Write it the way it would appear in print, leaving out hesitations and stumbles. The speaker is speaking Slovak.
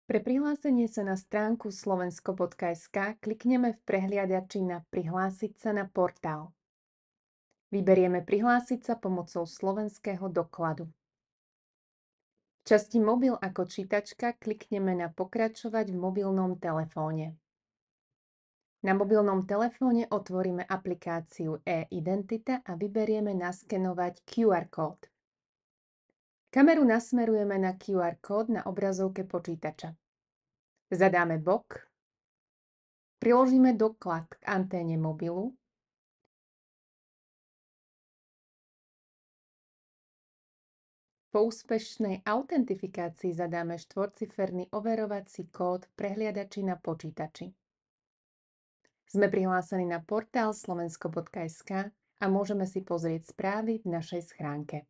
Pre prihlásenie sa na stránku slovensko.sk klikneme v prehliadači na Prihlásiť sa na portál. Vyberieme Prihlásiť sa pomocou slovenského dokladu. V časti Mobil ako čítačka klikneme na Pokračovať v mobilnom telefóne. Na mobilnom telefóne otvoríme aplikáciu e-Identita a vyberieme naskenovať QR kód. Kameru nasmerujeme na QR kód na obrazovke počítača. Zadáme bok, priložíme doklad k anténe mobilu, po úspešnej autentifikácii zadáme štvorciferný overovací kód v prehliadači na počítači. Sme prihlásení na portál slovensko.sk a môžeme si pozrieť správy v našej schránke.